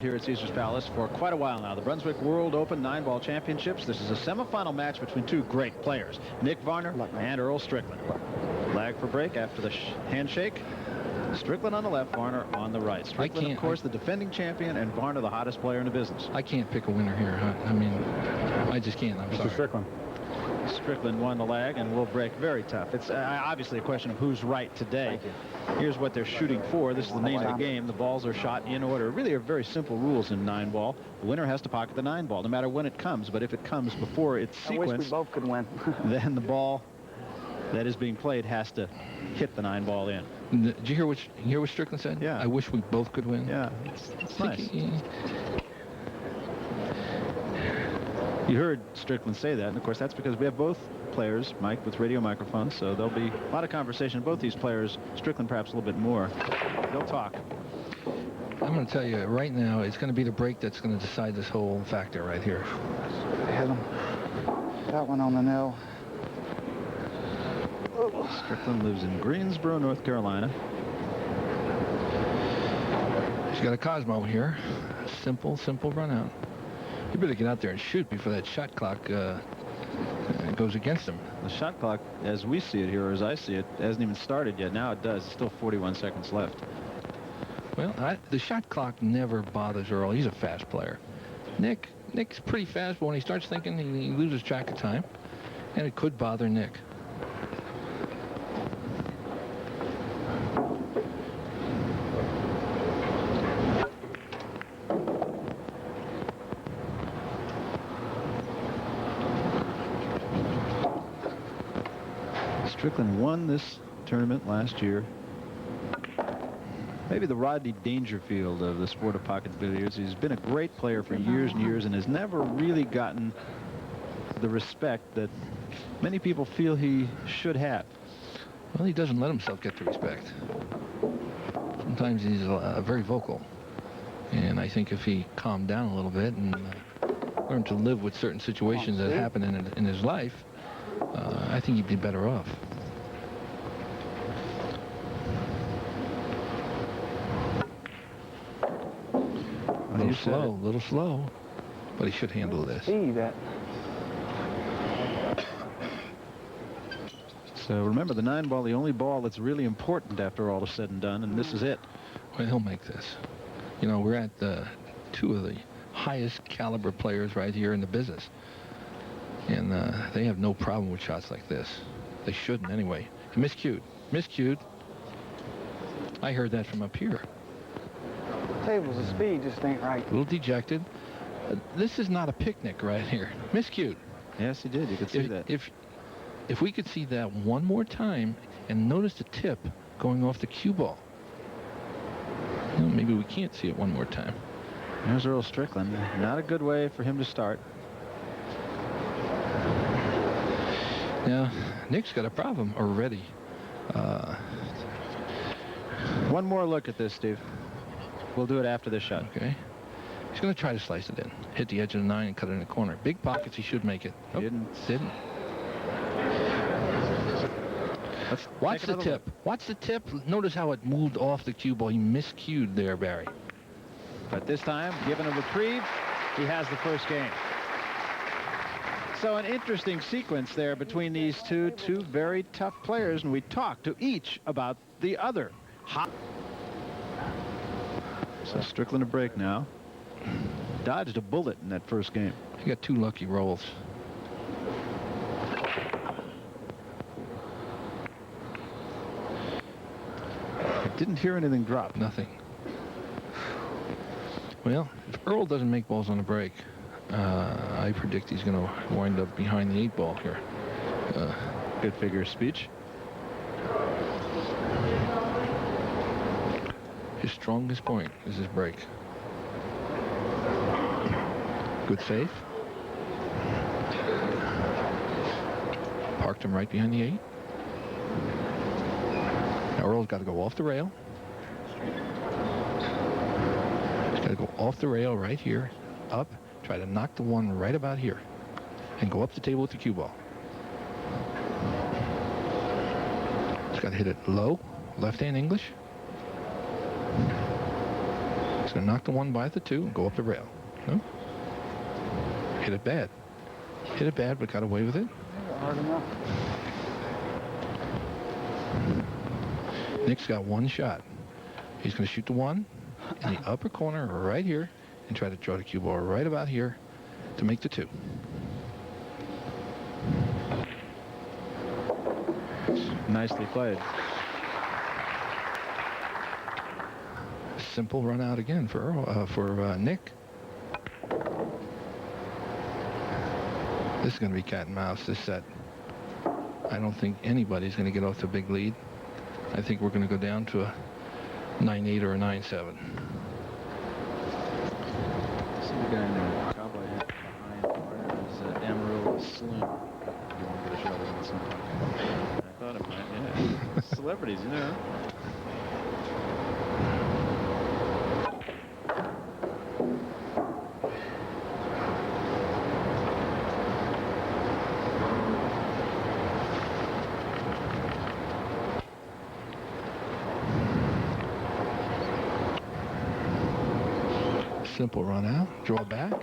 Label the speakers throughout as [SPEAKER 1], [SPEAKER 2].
[SPEAKER 1] Here at Caesars Palace for quite a while now. The Brunswick World Open 9-ball championships. This is a semifinal match between two great players, N.Varner and E.Strickland. Flag for break after the handshake. Strickland on the left, Varner on the right. Strickland, of course, the defending champion, and Varner, the hottest player in the business.
[SPEAKER 2] I can't pick a winner here. I mean, I just can't. I'm sorry.
[SPEAKER 3] Strickland.
[SPEAKER 1] Strickland won the leg, and will break very tough. It's obviously a question of who's right today. Here's what they're shooting for. This is the name of the game. The balls are shot in order. Really are very simple rules in 9-ball. The winner has to pocket the 9-ball, no matter when it comes. But if it comes before its sequence,
[SPEAKER 4] I wish we both could win.
[SPEAKER 1] then the ball that is being played has to hit the 9-ball in.
[SPEAKER 2] Did you hear what Strickland said?
[SPEAKER 1] Yeah.
[SPEAKER 2] I wish we both could win.
[SPEAKER 1] Yeah, it's nice. You heard Strickland say that, and of course that's because we have both players mic'd with radio microphones, so there'll be a lot of conversation. Both these players, Strickland perhaps a little bit more, they'll talk.
[SPEAKER 2] I'm going to tell you right now, it's going to be the break that's going to decide this whole factor right here.
[SPEAKER 4] Hit him. That one on the nail.
[SPEAKER 1] Strickland lives in Greensboro, North Carolina.
[SPEAKER 2] He's got a Cosmo here. Simple run out. You better get out there and shoot before that shot clock goes against him.
[SPEAKER 1] The shot clock, as we see it here, or as I see it, hasn't even started yet. Now it does. It's still 41 seconds left.
[SPEAKER 2] Well, the shot clock never bothers Earl. He's a fast player. Nick's pretty fast, but when he starts thinking, he loses track of time, and it could bother Nick.
[SPEAKER 1] Strickland won this tournament last year. Maybe the Rodney Dangerfield of the sport of pocket billiards. He's been a great player for years and years and has never really gotten the respect that many people feel he should have.
[SPEAKER 2] Well, he doesn't let himself get the respect. Sometimes he's very vocal. And I think if he calmed down a little bit and learned to live with certain situations that happen in his life, I think he'd be better off. A little slow, but he should handle this.
[SPEAKER 4] See that.
[SPEAKER 1] So remember, the 9-ball, the only ball that's really important after all is said and done, and this is it.
[SPEAKER 2] Well, he'll make this. You know, we're at two of the highest caliber players right here in the business. And they have no problem with shots like this. They shouldn't anyway. Miscued. I heard that from up here.
[SPEAKER 4] Tables of speed just ain't right.
[SPEAKER 2] A little dejected. This is not a picnic right here. Miscued.
[SPEAKER 1] Yes, he did. You could see that.
[SPEAKER 2] If we could see that one more time and notice the tip going off the cue ball. Well, maybe we can't see it one more time.
[SPEAKER 1] There's Earl Strickland. Not a good way for him to start.
[SPEAKER 2] Now, Nick's got a problem already.
[SPEAKER 1] One more look at this, Steve. We'll do it after this shot.
[SPEAKER 2] Okay. He's going to try to slice it in. Hit the edge of the 9 and cut it in the corner. Big pockets, he should make it. Oh, didn't. Watch the tip. Watch the tip. Notice how it moved off the cue ball. He miscued there, Barry.
[SPEAKER 1] But this time, given a reprieve, he has the first game. So an interesting sequence there between these two very tough players, and we talked to each about the other. So Strickland a break now. Dodged a bullet in that first game.
[SPEAKER 2] He got 2 lucky rolls.
[SPEAKER 1] I didn't hear anything drop.
[SPEAKER 2] Nothing. Well, if Earl doesn't make balls on the break, I predict he's going to wind up behind the 8-ball here.
[SPEAKER 1] Good figure of speech.
[SPEAKER 2] His strongest point is his break. Good save. Parked him right behind the 8. Now Earl's got to go off the rail. He's got to go off the rail right here, up, try to knock the 1 right about here, and go up the table with the cue ball. He's got to hit it low, left-hand English. He's going to knock the 1 by the 2 and go up the rail. No? Hit it bad. Hit it bad, but got away with it.
[SPEAKER 4] Hard enough.
[SPEAKER 2] Nick's got 1 shot. He's going to shoot the 1 in the upper corner right here and try to draw the cue ball right about here to make the 2.
[SPEAKER 1] Nicely played.
[SPEAKER 2] Simple run out again for Nick. This is going to be cat and mouse this set. I don't think anybody's going to get off the big lead. I think we're going to go down to a 9-8 or a 9-7.
[SPEAKER 1] See the guy in the cowboy hat behind Varner is Amarillo Slim. You want to get a shot at it sometime? I thought it might, yeah. Celebrities, you know.
[SPEAKER 2] Simple run out, draw back.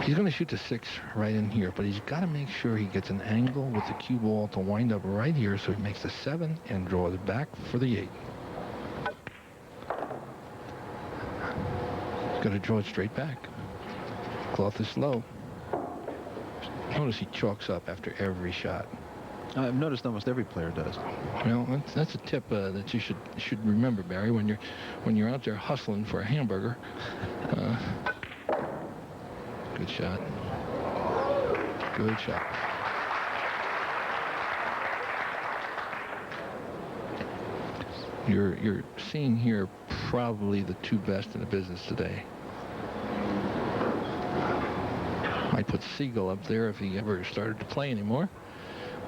[SPEAKER 2] He's going to shoot the 6 right in here, but he's got to make sure he gets an angle with the cue ball to wind up right here so he makes the 7 and draws back for the 8. He's got to draw it straight back. Cloth is low. Notice he chalks up after every shot.
[SPEAKER 1] I've noticed almost every player does.
[SPEAKER 2] Well, that's a tip that you should remember, Barry, when you're out there hustling for a hamburger. Good shot. Good shot. You're seeing here probably the 2 best in the business today. Might put Siegel up there if he ever started to play anymore.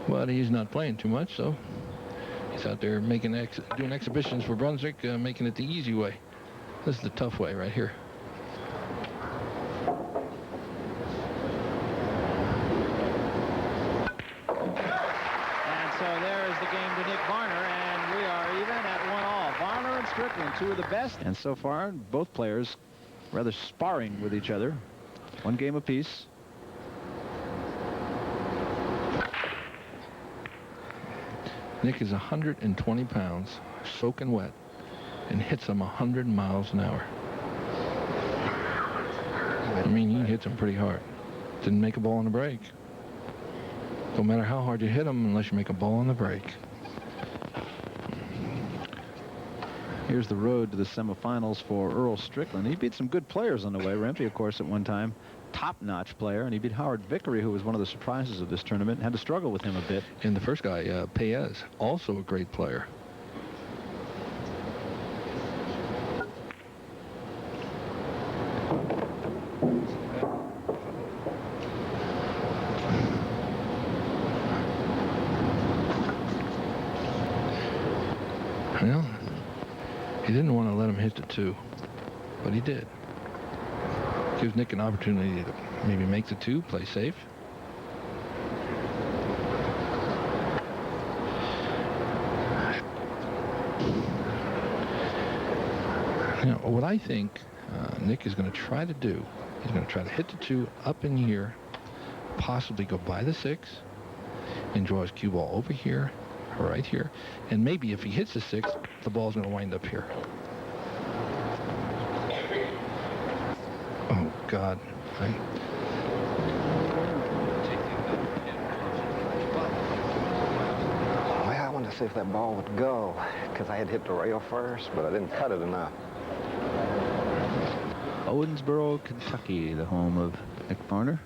[SPEAKER 2] But he's not playing too much, so he's out there doing exhibitions for Brunswick, making it the easy way. This is the tough way right here.
[SPEAKER 1] And so there is the game to N.Varner, and we are even at 1-all. Varner and Strickland, 2 of the best. And so far, both players rather sparring with each other. 1 game apiece.
[SPEAKER 2] Nick is 120 pounds, soaking wet, and hits him 100 miles an hour. I mean, he hits him pretty hard. Didn't make a ball on the break. Don't matter how hard you hit him unless you make a ball on the break.
[SPEAKER 1] Here's the road to the semifinals for Earl Strickland. He beat some good players on the way. Rempe, of course, at one time, top-notch player, and he beat Howard Vickery, who was one of the surprises of this tournament, and had to struggle with him a bit.
[SPEAKER 2] And the first guy, Paez, also a great player. Well, he didn't want to let him hit the 2, but he did. Gives Nick an opportunity to maybe make the 2, play safe. You know, what I think Nick is going to try to do, he's going to try to hit the 2 up in here, possibly go by the 6, and draw his cue ball over here, right here, and maybe if he hits the 6, the ball's going to wind up here. Oh, God.
[SPEAKER 3] Well, I wanted to see if that ball would go, because I had hit the rail first, but I didn't cut it enough.
[SPEAKER 1] Owensboro, Kentucky, the home of N.Varner.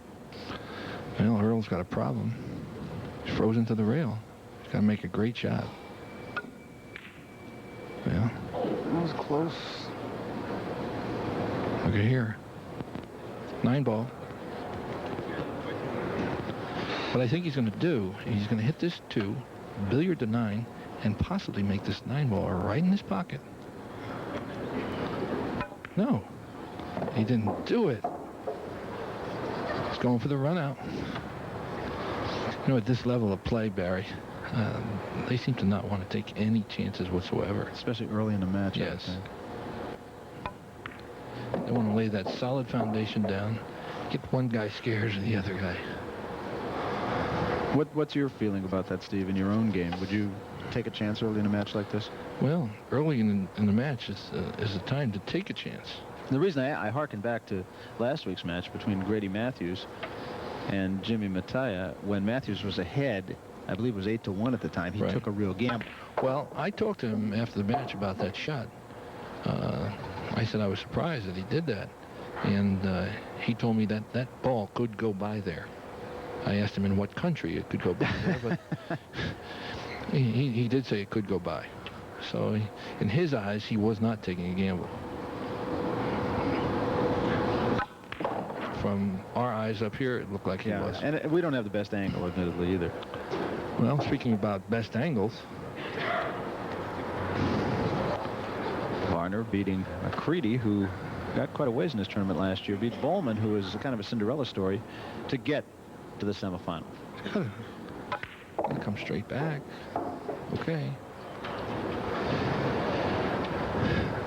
[SPEAKER 2] Well, Earl's got a problem. He's frozen to the rail. He's got to make a great shot. Yeah.
[SPEAKER 4] That was close.
[SPEAKER 2] Look at here. 9 ball. What I think he's going to do, he's going to hit this 2, billiard the 9, and possibly make this 9 ball right in his pocket. No, he didn't do it. He's going for the run out. You know, at this level of play, Barry, They seem to not want to take any chances whatsoever.
[SPEAKER 1] Especially early in the match,
[SPEAKER 2] Yes.
[SPEAKER 1] I think.
[SPEAKER 2] They want to lay that solid foundation down, get one guy scared and the other guy.
[SPEAKER 1] What's your feeling about that, Steve, in your own game? Would you take a chance early in a match like this?
[SPEAKER 2] Well, early in the match is the time to take a chance.
[SPEAKER 1] The reason I harken back to last week's match between Grady Matthews and Jimmy Mattia, when Matthews was ahead, I believe it was 8-1 at the time, he
[SPEAKER 2] Right.
[SPEAKER 1] took a real gamble.
[SPEAKER 2] Well, I talked to him after the match about that shot. I said I was surprised that he did that. And he told me that that ball could go by there. I asked him in what country it could go by there, but he did say it could go by. So in his eyes, he was not taking a gamble. From our eyes up here, it looked like he was.
[SPEAKER 1] And we don't have the best angle, admittedly, either.
[SPEAKER 2] Well, speaking about best angles,
[SPEAKER 1] Varner beating McCready, who got quite a ways in this tournament last year, beat Bowman, who is kind of a Cinderella story, to get to the semifinal.
[SPEAKER 2] come straight back. Okay.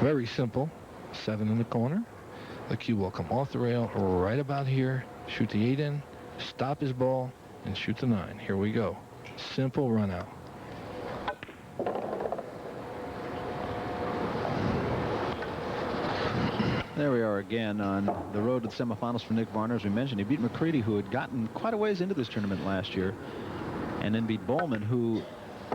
[SPEAKER 2] Very simple. 7 in the corner. The cue will come off the rail right about here. Shoot the 8 in, stop his ball, and shoot the 9. Here we go. Simple run out.
[SPEAKER 1] There we are again on the road to the semifinals for Nick Varner. As we mentioned, he beat McCready, who had gotten quite a ways into this tournament last year, and then beat Bowman, who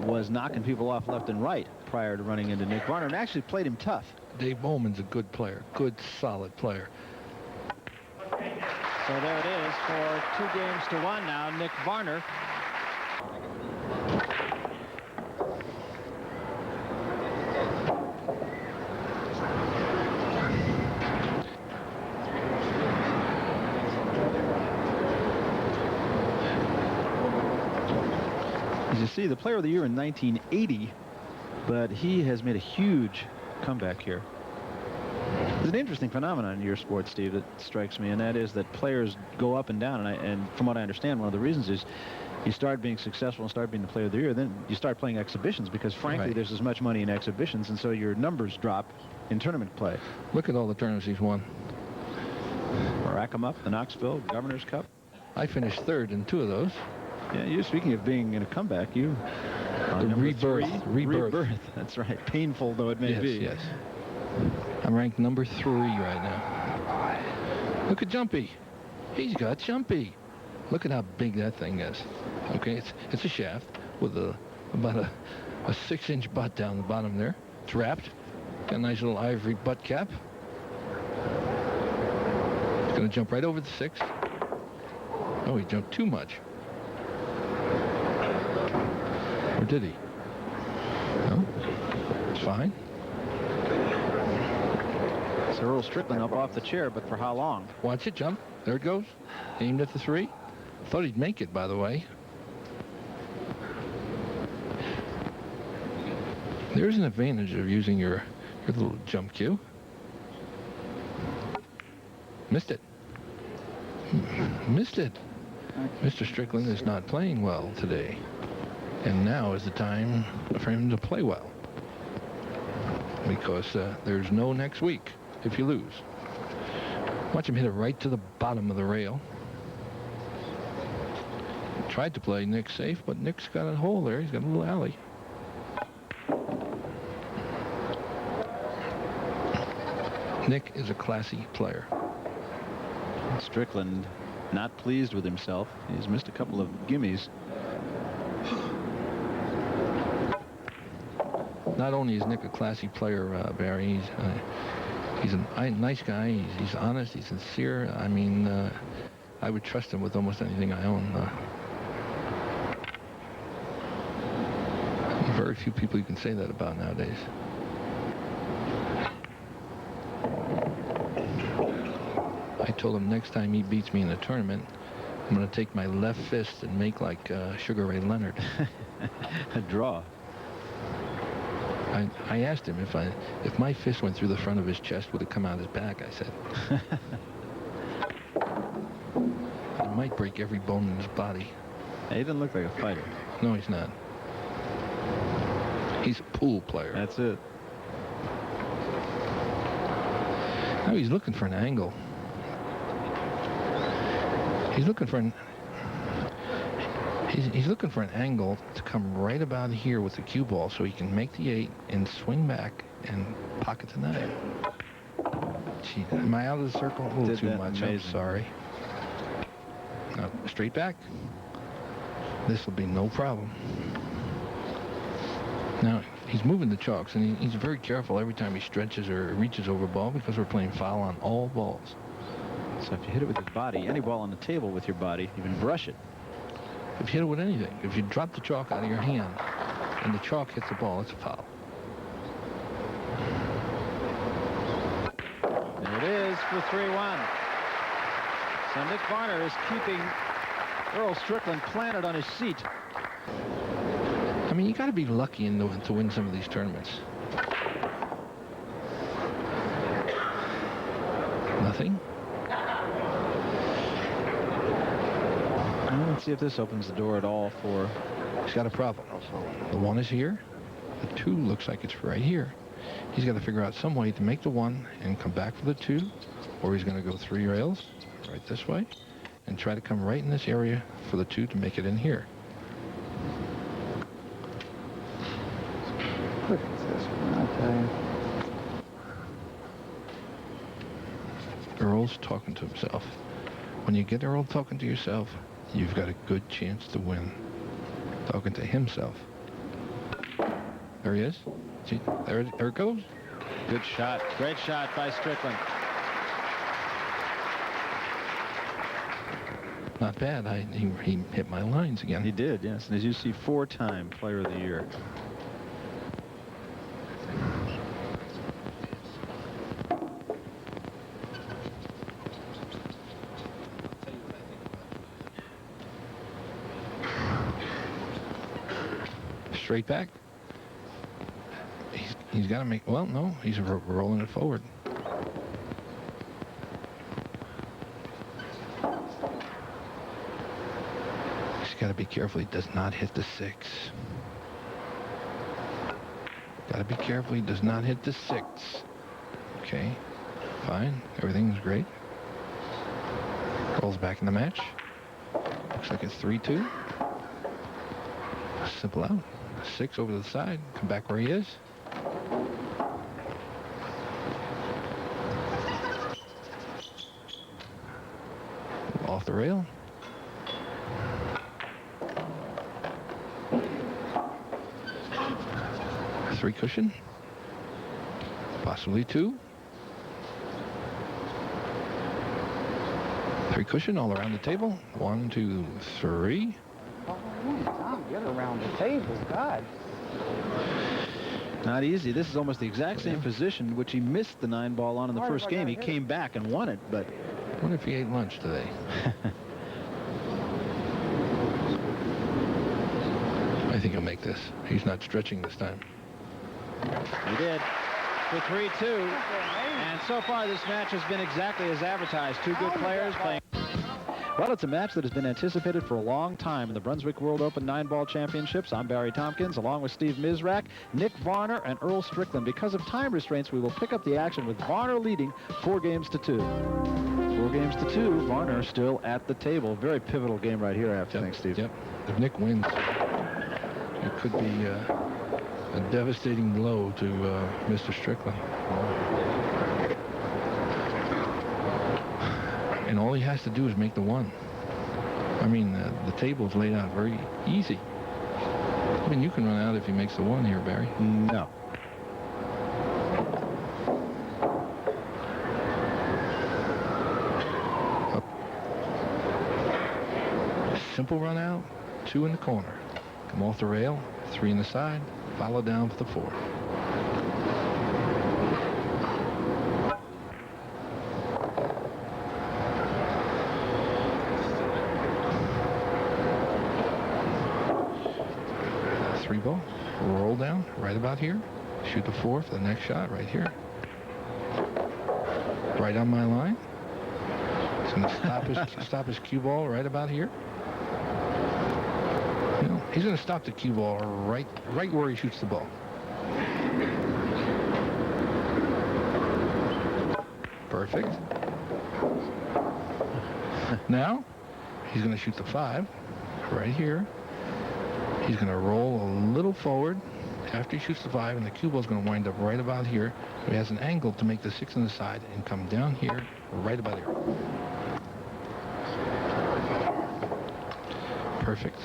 [SPEAKER 1] was knocking people off left and right prior to running into Nick Varner, and actually played him tough.
[SPEAKER 2] Dave Bowman's a good player, good, solid player.
[SPEAKER 1] So there it is for 2-1 now. Nick Varner. As you see, the player of the year in 1980, but he has made a huge comeback here. There's an interesting phenomenon in your sport, Steve, that strikes me, and that is that players go up and down. And from what I understand, one of the reasons is you start being successful and start being the player of the year, then you start playing exhibitions because, frankly,
[SPEAKER 2] Right.
[SPEAKER 1] there's as much money in exhibitions, and so your numbers drop in tournament play.
[SPEAKER 2] Look at all the tournaments he's won.
[SPEAKER 1] Rack 'em up, the Knoxville Governor's Cup.
[SPEAKER 2] I finished 3rd in 2 of those.
[SPEAKER 1] Yeah, you speaking of being in a comeback, you
[SPEAKER 2] The
[SPEAKER 1] number
[SPEAKER 2] rebirth.
[SPEAKER 1] 3,
[SPEAKER 2] Rebirth.
[SPEAKER 1] That's right. Painful though it may
[SPEAKER 2] Yes,
[SPEAKER 1] be.
[SPEAKER 2] yes. I'm ranked number 3 right now. Look at Jumpy. He's got Jumpy. Look at how big that thing is. Okay, it's a shaft with about a 6-inch butt down the bottom there. It's wrapped. Got a nice little ivory butt cap. It's going to jump right over the 6. Oh, he jumped too much. Or did he? No? It's fine.
[SPEAKER 1] So Earl Strickland up off the chair, but for how long?
[SPEAKER 2] Watch it jump. There it goes. Aimed at the 3. Thought he'd make it, by the way. There's an advantage of using your little jump cue. Missed it. Missed it. Mr. Strickland is not playing well today. And now is the time for him to play well. Because there's no next week if you lose. Watch him hit it right to the bottom of the rail. Tried to play Nick safe, but Nick's got a hole there. He's got a little alley. Nick is a classy player.
[SPEAKER 1] Strickland not pleased with himself. He's missed a couple of gimmies.
[SPEAKER 2] Not only is Nick a classy player, Barry, he's a nice guy. He's honest. He's sincere. I mean, I would trust him with almost anything I own. Very few people you can say that about nowadays. I told him next time he beats me in a tournament, I'm going to take my left fist and make like Sugar Ray Leonard.
[SPEAKER 1] A draw.
[SPEAKER 2] I asked him if my fist went through the front of his chest, would it come out his back? I said. I might break every bone in his body.
[SPEAKER 1] He doesn't look like a fighter.
[SPEAKER 2] No, he's not. He's a pool player.
[SPEAKER 1] That's it.
[SPEAKER 2] Now he's looking for an angle. He's looking for an angle to come right about here with the cue ball so he can make the 8 and swing back and pocket the 9. Gee, am I out of the circle? A little too much. I'm sorry. Now, straight back. This will be no problem. Now, he's moving the chalks, and he's very careful every time he stretches or reaches over a ball because we're playing foul on all balls.
[SPEAKER 1] So if you hit it with your body, any ball on the table with your body, even brush it.
[SPEAKER 2] If you hit it with anything, if you drop the chalk out of your hand and the chalk hits the ball, it's a foul.
[SPEAKER 1] There it is for 3-1. So N.Varner is keeping Earl Strickland planted on his seat.
[SPEAKER 2] I mean, you got to be lucky to win some of these tournaments. Nothing.
[SPEAKER 1] Let's see if this opens the door at all for...
[SPEAKER 2] He's got a problem. The 1 is here. The 2 looks like it's right here. He's got to figure out some way to make the 1 and come back for the 2, or he's going to go 3 rails right this way and try to come right in this area for the 2 to make it in here.
[SPEAKER 4] Look at this one, I tell you.
[SPEAKER 2] Earl's talking to himself. When you get Earl talking to yourself, you've got a good chance to win. Talking to himself. There he is. See, there it goes.
[SPEAKER 1] Good shot. Great shot by Strickland.
[SPEAKER 2] Not bad. He hit my lines again.
[SPEAKER 1] He did, yes. And as you see, 4-time Player of the Year.
[SPEAKER 2] Straight back. He's got to make... Well, no. He's rolling it forward. He's got to be careful he does not hit the 6. Got to be careful he does not hit the 6. Okay. Fine. Everything's great. Rolls back in the match. Looks like it's 3-2. Simple out. 6 over to the side. Come back where he is. Off the rail. Three cushion. Possibly 2. 3 cushion all around the table. 1, 2, 3.
[SPEAKER 4] Tom, get around the table, God.
[SPEAKER 1] Not easy. This is almost the exact same position which he missed the 9 ball on in the first game. He came back and won it, but...
[SPEAKER 2] I wonder if he ate lunch today. I think he'll make this. He's not stretching this time.
[SPEAKER 1] He did. For 3-2. And so far, this match has been exactly as advertised. 2 good players playing... Well, it's a match that has been anticipated for a long time in the Brunswick World Open 9-ball championships. I'm Barry Tompkins, along with Steve Mizrak, N.Varner, and Earl Strickland. Because of time restraints, we will pick up the action with Varner leading 4-2. 4-2. Varner still at the table. Very pivotal game right here, I have to think, Steve.
[SPEAKER 2] Yep. If Nick wins, it could be a devastating blow to Mr. Strickland. And all he has to do is make the 1. I mean, the table's laid out very easy. I mean, you can run out if he makes the 1 here, Barry.
[SPEAKER 1] No.
[SPEAKER 2] Simple run out, 2 in the corner. Come off the rail, 3 in the side, follow down for the 4. Ball, roll down right about here, shoot the 4 for the next shot right here, right on my line. He's going to stop his cue ball right about here. You know, he's going to stop the cue ball right where he shoots the ball. Perfect. Now, he's going to shoot the 5 right here. He's going to roll a little forward after he shoots the 5, and the cue ball is going to wind up right about here. He has an angle to make the 6 on the side and come down here, right about here. Perfect.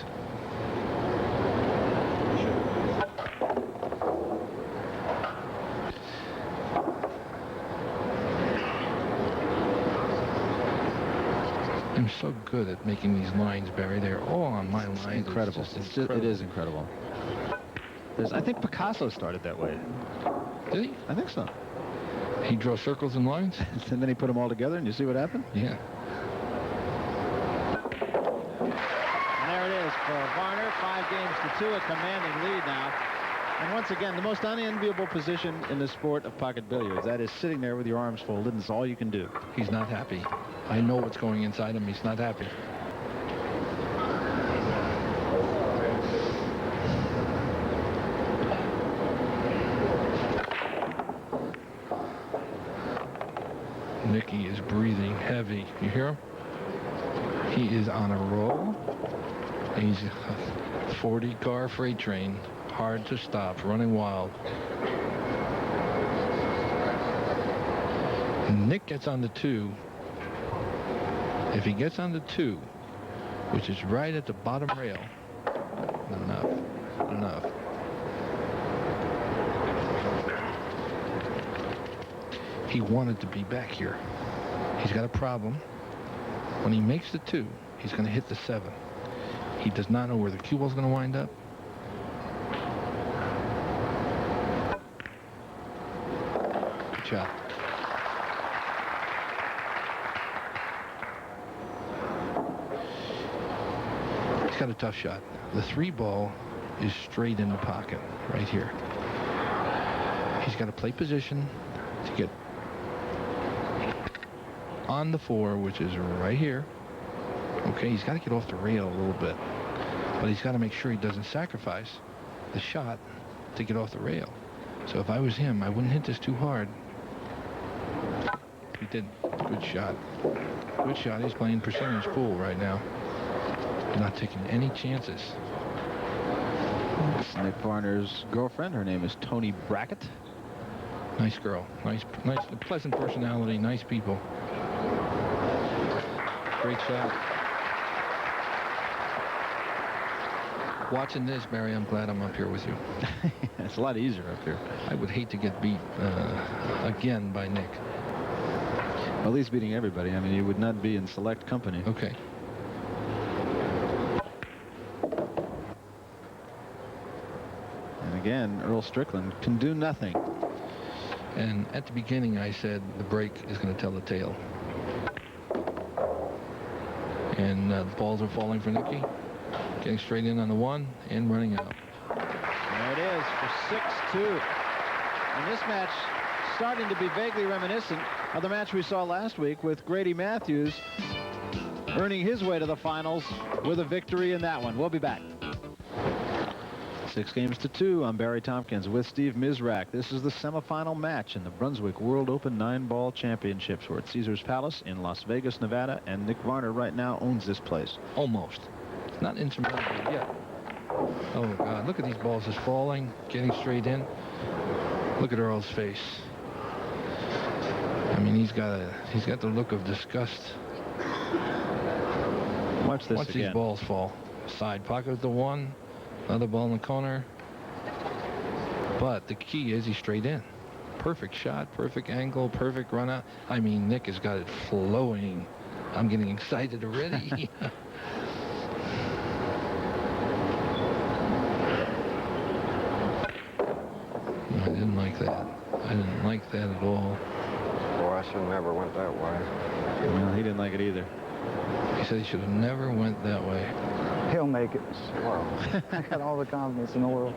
[SPEAKER 2] I'm so good at making these lines, Barry. They're all on my line.
[SPEAKER 1] Incredible. It is incredible. I think Picasso started that way.
[SPEAKER 2] Did he?
[SPEAKER 1] I think so.
[SPEAKER 2] He draws circles and lines?
[SPEAKER 1] And then he put them all together, and you see what happened?
[SPEAKER 2] Yeah.
[SPEAKER 1] And there it is for Varner. 5-2, a commanding lead now. And once again, the most unenviable position in the sport of pocket billiards. That is sitting there with your arms folded, and it's all you can do.
[SPEAKER 2] He's not happy. I know what's going inside him. He's not happy. Nicky is breathing heavy. You hear him? He is on a roll. He's a 40-car freight train. Hard to stop, running wild. Nick gets on the 2. If he gets on the 2, which is right at the bottom rail, enough. He wanted to be back here. He's got a problem. When he makes the 2, he's going to hit the 7. He does not know where the cue ball is going to wind up. Good shot. He's got a tough shot. The 3 ball is straight in the pocket right here. He's got to play position to get on the 4, which is right here. Okay, he's got to get off the rail a little bit, but he's got to make sure he doesn't sacrifice the shot to get off the rail. So if I was him, I wouldn't hit this too hard. He did. Good shot. Good shot. He's playing percentage pool right now. He's not taking any chances.
[SPEAKER 1] It's Nick Varner's girlfriend. Her name is Tony Brackett.
[SPEAKER 2] Nice girl. Nice, pleasant personality. Nice people. Great shot. Watching this, Barry, I'm glad I'm up here with you.
[SPEAKER 1] It's a lot easier up here.
[SPEAKER 2] I would hate to get beat again by Nick.
[SPEAKER 1] Well, at least beating everybody. I mean, you would not be in select company.
[SPEAKER 2] Okay.
[SPEAKER 1] And again, Earl Strickland can do nothing.
[SPEAKER 2] And at the beginning, I said the break is going to tell the tale. And the balls are falling for Nicky. Getting straight in on the 1 and running out.
[SPEAKER 1] There it is for 6-2. And this match starting to be vaguely reminiscent of the match we saw last week with Grady Matthews earning his way to the finals with a victory in that one. We'll be back. 6-2. I'm Barry Tompkins with Steve Mizrak. This is the semifinal match in the Brunswick World Open 9-ball Championships. We're at Caesars Palace in Las Vegas, Nevada, and Nick Varner right now owns this place.
[SPEAKER 2] Almost. It's not insurmountable yet. Oh, God. Look at these balls just falling, getting straight in. Look at Earl's face. I mean, he's got the look of disgust.
[SPEAKER 1] Watch this
[SPEAKER 2] Watch
[SPEAKER 1] again.
[SPEAKER 2] these balls fall. Side pocket at the 1. Another ball in the corner. But the key is he's straight in. Perfect shot, perfect angle, perfect run out. I mean, Nick has got it flowing. I'm getting excited already. I didn't like that. I didn't like that at all.
[SPEAKER 3] Boy, I should have never went that way.
[SPEAKER 1] Well, he didn't like it either.
[SPEAKER 2] He said he should have never went that way.
[SPEAKER 4] He'll make it.
[SPEAKER 3] Well,
[SPEAKER 4] I got all the confidence in the world.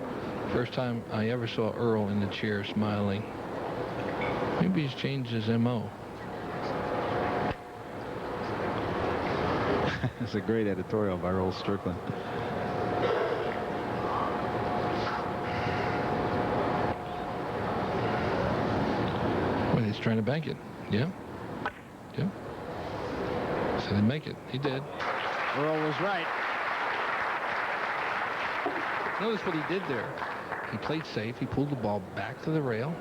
[SPEAKER 2] First time I ever saw Earl in the chair smiling. Maybe he's changed his M.O.
[SPEAKER 1] It's a great editorial by Earl Strickland.
[SPEAKER 2] Well, he's trying to bank it. Yeah. Yeah. So he'd make it. He did.
[SPEAKER 1] Earl was right.
[SPEAKER 2] Notice what he did there. He played safe. He pulled the ball back to the rail.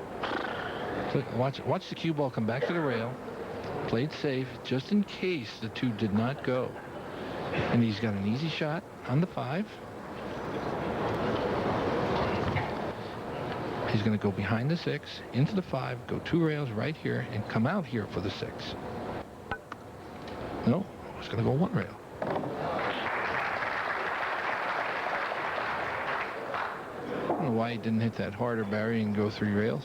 [SPEAKER 2] Watch the cue ball come back to the rail. Played safe just in case the 2 did not go. And he's got an easy shot on the 5. He's going to go behind the 6, into the 5, go 2 rails right here, and come out here for the 6. No, he's going to go 1 rail. I don't know why he didn't hit that harder, Barry, and go 3 rails.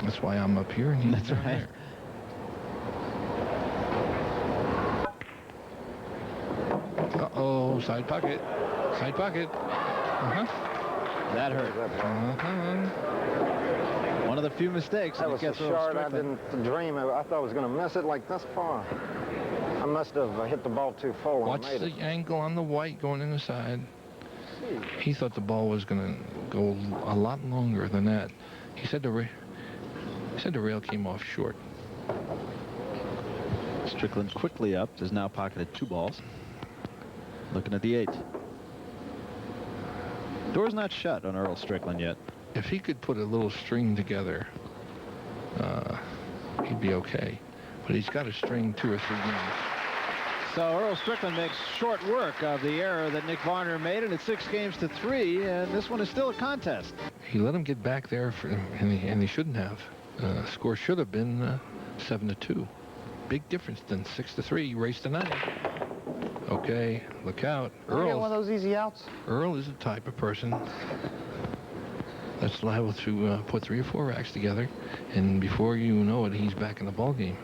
[SPEAKER 2] That's why I'm up here and he's
[SPEAKER 1] That's
[SPEAKER 2] down
[SPEAKER 1] right.
[SPEAKER 2] there. Uh-oh, side pocket. Side pocket. Uh-huh.
[SPEAKER 1] That hurt.
[SPEAKER 2] Uh-huh.
[SPEAKER 1] One of the few mistakes.
[SPEAKER 3] That was so
[SPEAKER 1] gets Earl
[SPEAKER 3] short, I
[SPEAKER 1] Strickland.
[SPEAKER 3] didn't dream. I thought I was going to miss it like this far. I must have hit the ball too full when
[SPEAKER 2] Watch
[SPEAKER 3] I made
[SPEAKER 2] the
[SPEAKER 3] it.
[SPEAKER 2] angle on the white going in the side. He thought the ball was going to go a lot longer than that. He said the rail came off short.
[SPEAKER 1] Strickland quickly up. Has now pocketed 2 balls. Looking at the 8. Door's not shut on Earl Strickland yet.
[SPEAKER 2] If he could put a little string together, he'd be okay. But he's got to string 2 or 3 games.
[SPEAKER 1] So Earl Strickland makes short work of the error that N.Varner made, and it's 6 games to 3, and this one is still a contest.
[SPEAKER 2] He let him get back there, and he shouldn't have. Score should have been 7-2. Big difference than 6-3. Race to 9. Okay, look out.
[SPEAKER 4] Can I get one of those easy outs?
[SPEAKER 2] Earl is the type of person that's liable to put 3 or 4 racks together, and before you know it, he's back in the ball game.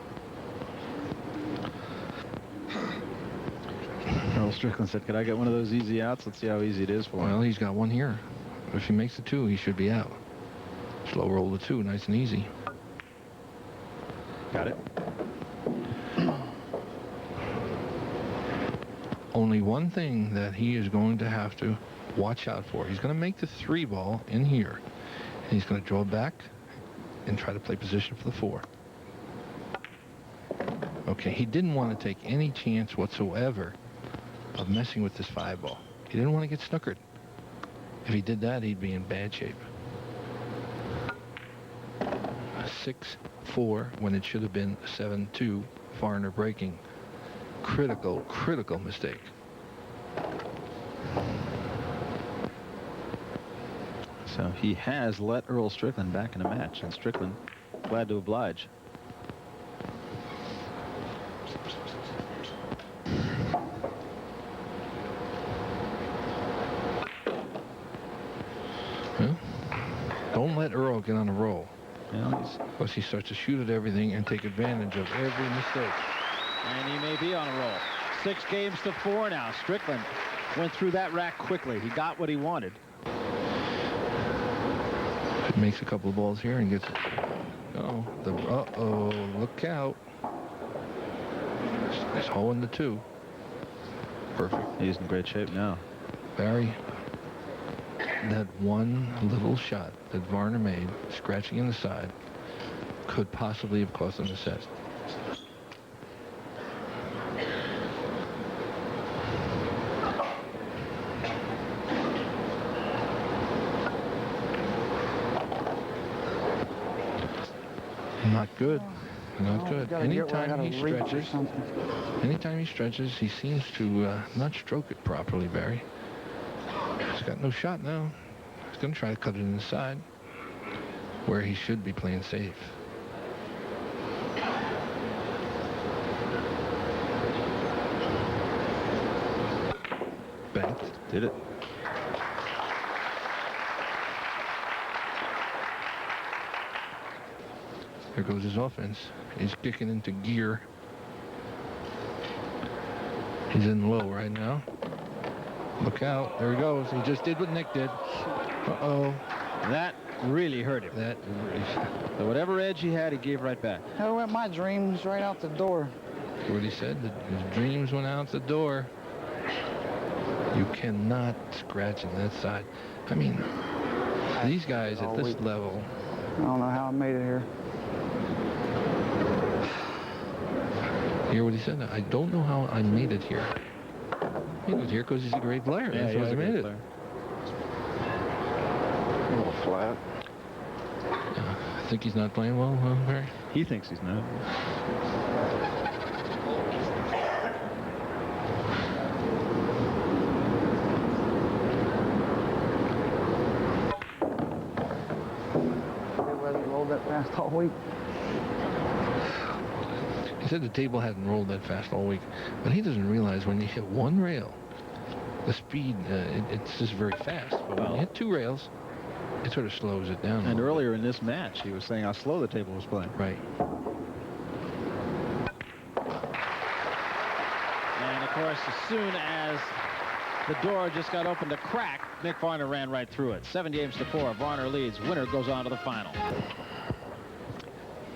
[SPEAKER 1] Earl Strickland said, could I get one of those easy outs? Let's see how easy it is for him.
[SPEAKER 2] Well, he's got one here. If he makes the 2, he should be out. Slow roll the 2, nice and easy.
[SPEAKER 1] Got it.
[SPEAKER 2] Only one thing that he is going to have to watch out for. He's going to make the 3 ball in here. And he's going to draw back and try to play position for the 4. Okay, he didn't want to take any chance whatsoever of messing with this 5 ball. He didn't want to get snookered. If he did that, he'd be in bad shape. 6-4 when it should have been 7-2. Varner breaking. Critical mistake.
[SPEAKER 1] So he has let Earl Strickland back in a match, and Strickland glad to oblige.
[SPEAKER 2] Well, don't let Earl get on a roll.
[SPEAKER 1] Well,
[SPEAKER 2] Because he starts to shoot at everything and take advantage of every mistake.
[SPEAKER 1] and he may be on a roll. 6 games to 4 now. Strickland went through that rack quickly. He got what he wanted.
[SPEAKER 2] If he makes a couple of balls here and gets it. Uh-oh, look out. He's holding the 2. Perfect.
[SPEAKER 1] He's in great shape now.
[SPEAKER 2] Barry, that one little shot that Varner made, scratching in the side, could possibly have cost him the set. Not good. Not good. Anytime he stretches, he seems to not stroke it properly, Barry. He's got no shot now. He's going to try to cut it inside, where he should be playing safe. Banked.
[SPEAKER 1] Did it.
[SPEAKER 2] There goes his offense. He's kicking into gear. He's in low right now. Look out. There he goes. He just did what Nick did. Uh-oh.
[SPEAKER 1] That really hurt him.
[SPEAKER 2] That
[SPEAKER 1] So whatever edge he had, he gave right back.
[SPEAKER 4] How went my dreams right out the door?
[SPEAKER 2] what he said. His dreams went out the door. You cannot scratch on that side. I mean, these guys at this level.
[SPEAKER 4] I don't know how I made it here.
[SPEAKER 2] Hear what he said? I don't know how I made it here. He was here because he's a great player.
[SPEAKER 1] Yeah,
[SPEAKER 2] That's why he made it.
[SPEAKER 1] Player.
[SPEAKER 3] A little flat.
[SPEAKER 2] I think he's not playing well, Barry?
[SPEAKER 1] He thinks he's not.
[SPEAKER 4] It wasn't rolled that fast all week.
[SPEAKER 2] He said the table hadn't rolled that fast all week, but he doesn't realize when you hit one rail, the speed, it's just very fast. But when you hit two rails, it sort of slows it down.
[SPEAKER 1] And earlier in this match, he was saying how slow the table was playing.
[SPEAKER 2] Right.
[SPEAKER 1] And, of course, as soon as the door just got opened a crack, N.Varner ran right through it. 7 games to 4. Varner leads. Winner goes on to the final.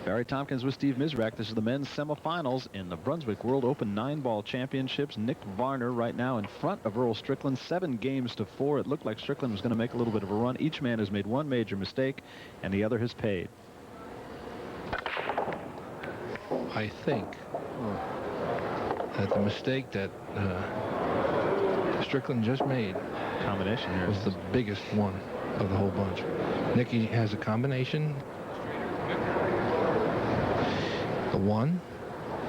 [SPEAKER 1] Barry Tompkins with Steve Mizrak. This is the men's semifinals in the Brunswick World Open 9-ball championships. N.Varner right now in front of Earl Strickland, 7 games to 4. It looked like Strickland was going to make a little bit of a run. Each man has made one major mistake, and the other has paid.
[SPEAKER 2] I think that the mistake that Strickland just made
[SPEAKER 1] Combination here
[SPEAKER 2] was the biggest one of the whole bunch. Nicky has a combination. The 1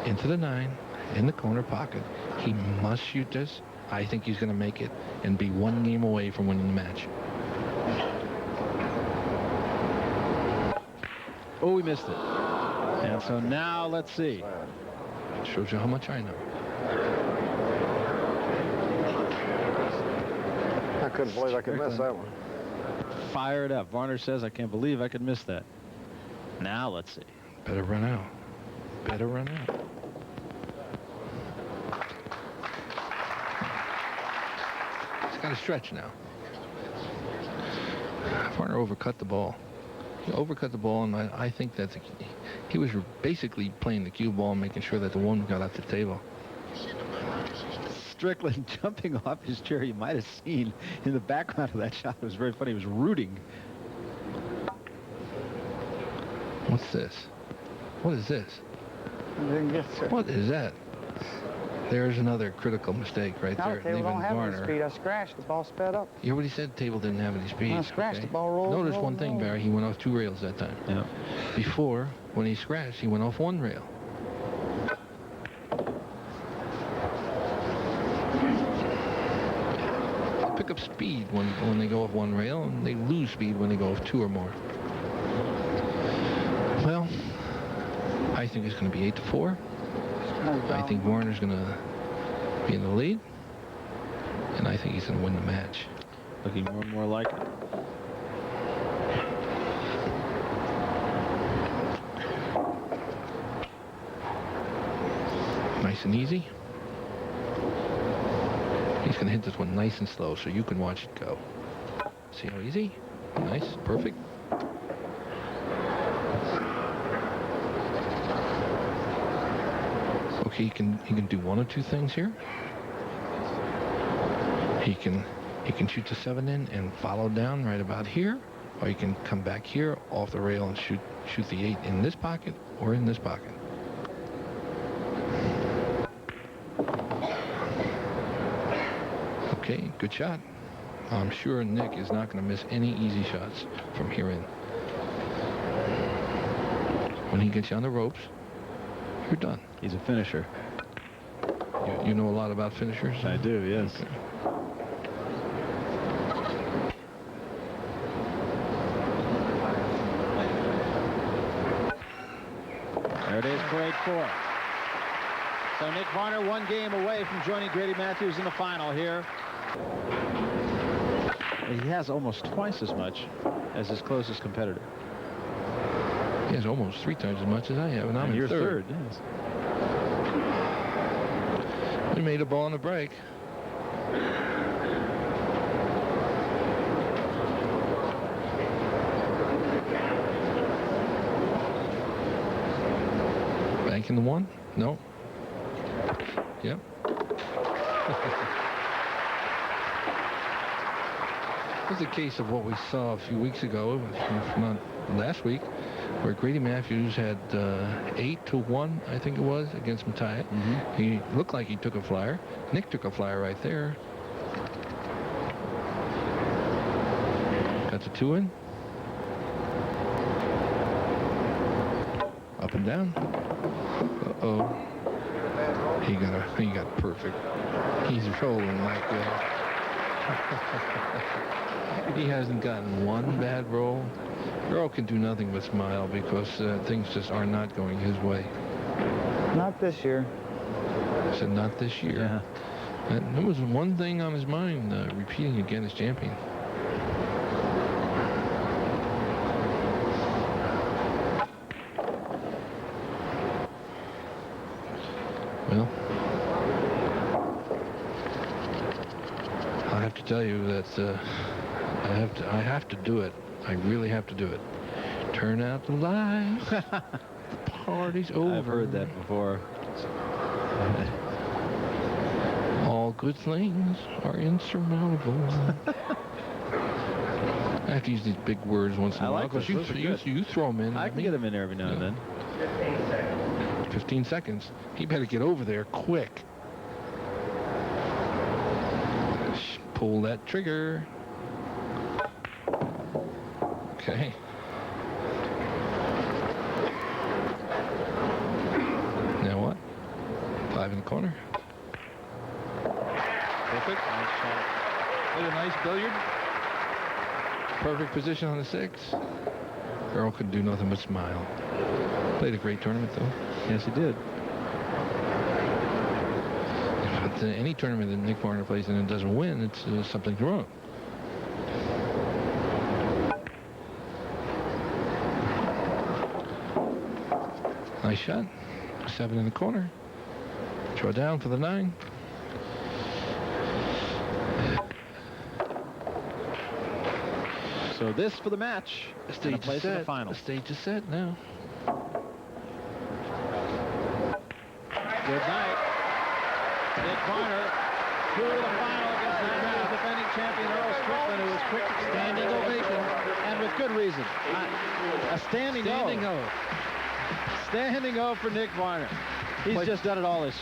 [SPEAKER 2] into the 9 in the corner pocket. He must shoot this. I think he's going to make it and be 1 game away from winning the match.
[SPEAKER 1] Oh, we missed it. And so now let's see.
[SPEAKER 2] Shows you how much I know.
[SPEAKER 3] I couldn't believe I could miss that one.
[SPEAKER 1] Fired up. Varner says, I can't believe I could miss that. Now let's see.
[SPEAKER 2] Better run out. Better run out. He's got to stretch now. Varner overcut the ball. He overcut the ball, and I think that he was basically playing the cue ball and making sure that the 1 got off the table.
[SPEAKER 1] Strickland jumping off his chair. You might have seen in the background of that shot. It was very funny. He was rooting.
[SPEAKER 2] What's this? What is this?
[SPEAKER 4] I didn't get there.
[SPEAKER 2] What is that? There's another critical mistake right
[SPEAKER 4] Now
[SPEAKER 2] there.
[SPEAKER 4] the table
[SPEAKER 2] Leaving
[SPEAKER 4] don't have any
[SPEAKER 2] Varner.
[SPEAKER 4] speed. I scratched, the ball sped up.
[SPEAKER 2] You already said the table didn't have any speed.
[SPEAKER 4] When I scratched,
[SPEAKER 2] okay?
[SPEAKER 4] the ball rolled.
[SPEAKER 2] Notice
[SPEAKER 4] rolled,
[SPEAKER 2] one thing,
[SPEAKER 4] rolled.
[SPEAKER 2] Barry. He went off 2 rails that time.
[SPEAKER 1] Yeah.
[SPEAKER 2] Before, when he scratched, he went off 1 rail. They pick up speed when they go off 1 rail, and they lose speed when they go off 2 or more. Well, I think it's going to be 8-4. I think Varner's going to be in the lead, and I think he's going to win the match.
[SPEAKER 1] Looking more and more like it.
[SPEAKER 2] Nice and easy. He's going to hit this one nice and slow so you can watch it go. See how easy? Nice, perfect. Okay, he can do 1 or 2 things here. He can shoot the 7 in and follow down right about here, or he can come back here off the rail and shoot the 8 in this pocket or in this pocket. Okay, good shot. I'm sure Nick is not going to miss any easy shots from here in. When he gets you on the ropes, you're done.
[SPEAKER 1] He's a finisher.
[SPEAKER 2] You know a lot about finishers?
[SPEAKER 1] I do, yes.
[SPEAKER 2] Okay.
[SPEAKER 1] There it is for 8-4. So N.Varner 1 game away from joining Grady Matthews in the final here. He has almost twice as much as his closest competitor.
[SPEAKER 2] He has almost 3 times as much as I have, and I'm
[SPEAKER 1] And
[SPEAKER 2] in
[SPEAKER 1] you're
[SPEAKER 2] third.
[SPEAKER 1] yes.
[SPEAKER 2] We made a ball on the break. Banking the 1? No. Yep. It was a case of what we saw a few weeks ago, if not last week, where Grady Matthews had 8-1, I think it was, against Mattia. He looked like he took a flyer. Nick took a flyer right there. Got the 2 in. Up and down. Uh-oh. He got perfect. He's rolling like he hasn't gotten one bad roll. Earl can do nothing but smile because things just are not going his way.
[SPEAKER 4] Not this year.
[SPEAKER 2] I said not this year.
[SPEAKER 1] Yeah.
[SPEAKER 2] And there was one thing on his mind, repeating again as champion. Well, I have to tell you that I have to do it. I really have to do it. Turn out the lights. The party's over.
[SPEAKER 1] I've heard that before.
[SPEAKER 2] All good things are insurmountable. I have to use these big words once in a while because you throw them in.
[SPEAKER 1] I can get them in there every now and then.
[SPEAKER 2] 15 seconds. He better get over there quick. Pull that trigger. Okay. Now what? 5 in the corner. Perfect. Nice shot. Played a nice billiard. Perfect position on the 6. Earl could do nothing but smile. Played a great tournament, though.
[SPEAKER 1] Yes, he did.
[SPEAKER 2] But any tournament that Nick Varner plays in and doesn't win, it's something's wrong. Nice shot. 7 in the corner. Draw down for the 9.
[SPEAKER 1] So this for the match.
[SPEAKER 2] The stage
[SPEAKER 1] place
[SPEAKER 2] is
[SPEAKER 1] in
[SPEAKER 2] set.
[SPEAKER 1] the final.
[SPEAKER 2] The stage is set now.
[SPEAKER 1] Good night. Nick Varner through to the final against the defending champion Earl Strickland, who was quick standing ovation, and with good reason. A standing O. Standing O for Nick Varner. He's just done it all this